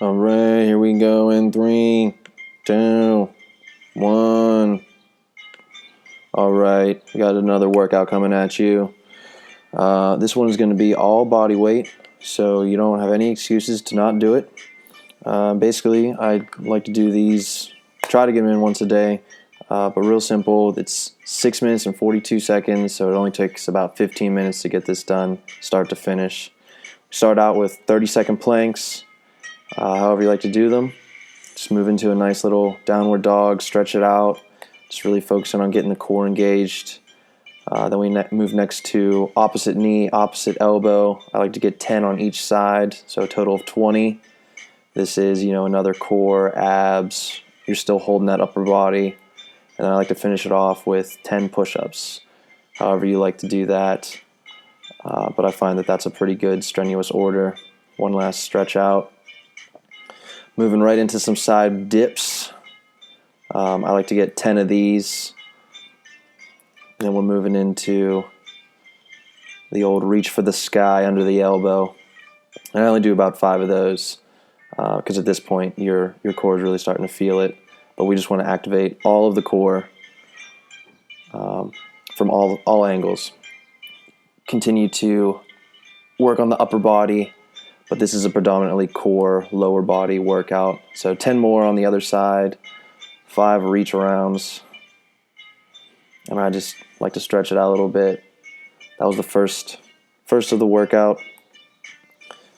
All right, here we go in 3, 2, 1. All right, we got another workout coming at you. This one is going to be all body weight, so you don't have any excuses to not do it. Basically, I like to do these, try to get them in once a day, but real simple. It's 6 minutes and 42 seconds, so it only takes about 15 minutes to get this done, start to finish. Start out with 30-second planks, however you like to do them. Just move into a nice little downward dog, stretch it out, just really focusing on getting the core engaged. Then we move next to opposite knee, opposite elbow. I like to get 10 on each side, so a total of 20. This is, another core, abs. You're still holding that upper body. And then I like to finish it off with 10 push-ups, however you like to do that. But I find that that's a pretty good strenuous order. One last stretch out. Moving right into some side dips. I like to get 10 of these. And then we're moving into the old reach for the sky under the elbow. And I only do about 5 of those because at this point your core is really starting to feel it. But we just want to activate all of the core from all angles. Continue to work on the upper body, but this is a predominantly core, lower body workout. So 10 more on the other side, 5 reach arounds. And I just like to stretch it out a little bit. That was the first of the workout.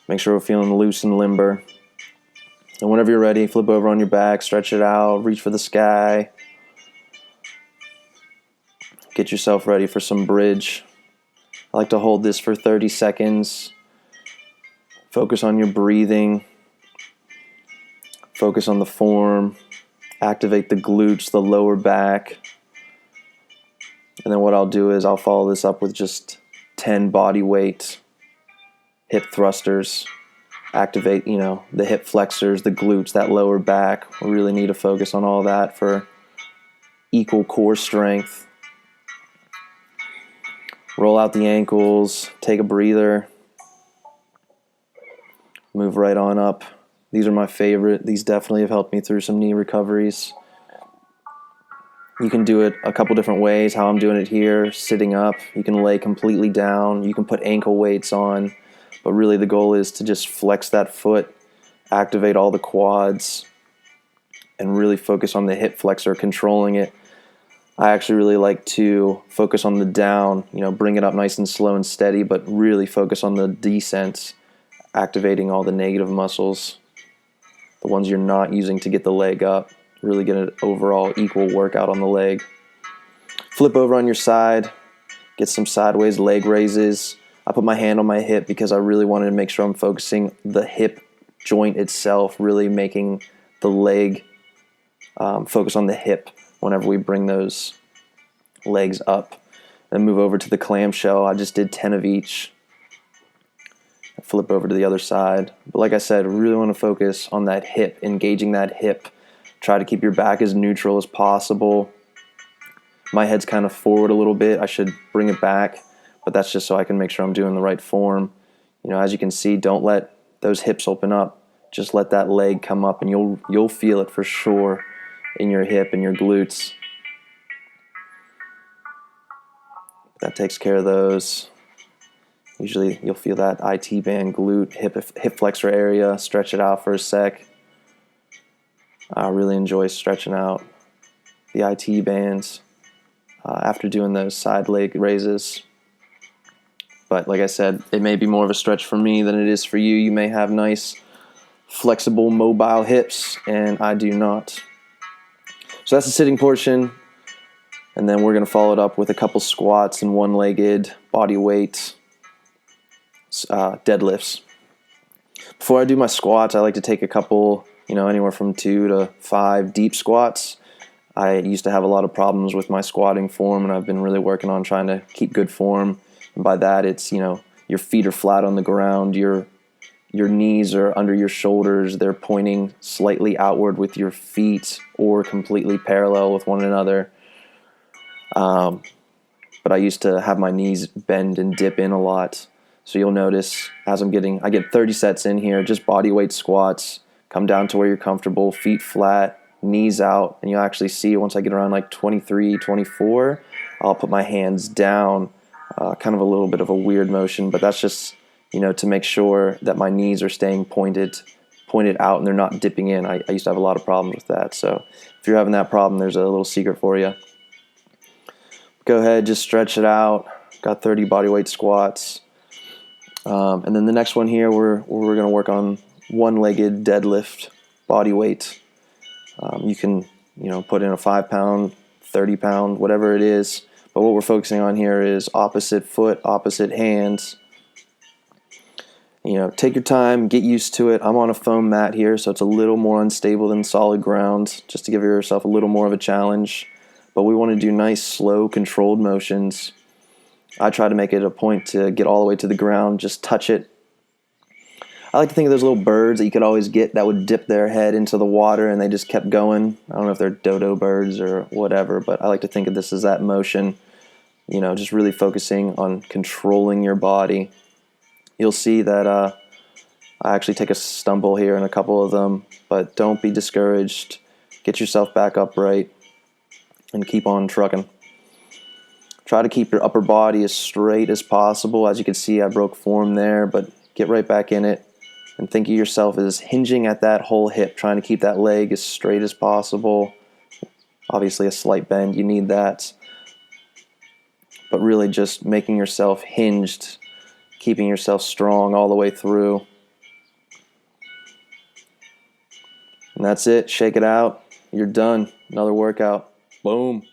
Make sure we're feeling loose and limber. And whenever you're ready, flip over on your back, stretch it out, reach for the sky. Get yourself ready for some bridge. I like to hold this for 30 seconds. Focus on your breathing. Focus on the form. Activate the glutes, the lower back. And then what I'll do is I'll follow this up with just 10 body weight hip thrusters. Activate, the hip flexors, the glutes, that lower back. We really need to focus on all that for equal core strength. Roll out the ankles, take a breather. Move right on up. These are my favorite. These definitely have helped me through some knee recoveries. You can do it a couple different ways. How I'm doing it here, sitting up. You can lay completely down. You can put ankle weights on. But really the goal is to just flex that foot, activate all the quads, and really focus on the hip flexor, controlling it. I actually really like to focus on the down, bring it up nice and slow and steady, but really focus on the descent, activating all the negative muscles, the ones you're not using to get the leg up. Really get an overall equal workout on the leg. Flip over on your side, get some sideways leg raises. I put my hand on my hip because I really wanted to make sure I'm focusing the hip joint itself, really making the leg focus on the hip whenever we bring those legs up. Then move over to the clamshell. I just did 10 of each. Flip over to the other side. But like I said, really want to focus on that hip, engaging that hip. Try to keep your back as neutral as possible. My head's kind of forward a little bit. I should bring it back, but that's just so I can make sure I'm doing the right form. As you can see, don't let those hips open up. Just let that leg come up and you'll feel it for sure in your hip and your glutes. That takes care of those. Usually you'll feel that IT band, glute, hip flexor area. Stretch it out for a sec. I really enjoy stretching out the IT bands after doing those side leg raises. But like I said, it may be more of a stretch for me than it is for you. You may have nice, flexible, mobile hips, and I do not. So that's the sitting portion. And then we're going to follow it up with a couple squats and one-legged body weight deadlifts. Before I do my squats, I like to take a couple, anywhere from 2 to 5 deep squats. I used to have a lot of problems with my squatting form, and I've been really working on trying to keep good form. And by that, it's, your feet are flat on the ground, your knees are under your shoulders, they're pointing slightly outward with your feet or completely parallel with one another. But I used to have my knees bend and dip in a lot. So you'll notice as I get 30 sets in here, just body weight squats, come down to where you're comfortable, feet flat, knees out, and you'll actually see once I get around like 23, 24, I'll put my hands down, kind of a little bit of a weird motion, but that's just, to make sure that my knees are staying pointed out and they're not dipping in. I used to have a lot of problems with that. So if you're having that problem, there's a little secret for you. Go ahead, just stretch it out. Got 30 bodyweight squats. And then the next one here, we're going to work on one-legged deadlift, body weight. You can, put in a 5-pound, 30-pound, whatever it is. But what we're focusing on here is opposite foot, opposite hands. Take your time, get used to it. I'm on a foam mat here, so it's a little more unstable than solid ground, just to give yourself a little more of a challenge. But we want to do nice, slow, controlled motions. I try to make it a point to get all the way to the ground, just touch it. I like to think of those little birds that you could always get that would dip their head into the water and they just kept going. I don't know if they're dodo birds or whatever, but I like to think of this as that motion, just really focusing on controlling your body. You'll see that I actually take a stumble here in a couple of them, but don't be discouraged. Get yourself back upright and keep on trucking. Try to keep your upper body as straight as possible. As you can see, I broke form there, but get right back in it and think of yourself as hinging at that whole hip, trying to keep that leg as straight as possible. Obviously a slight bend, you need that. But really just making yourself hinged, keeping yourself strong all the way through. And that's it. Shake it out. You're done. Another workout. Boom.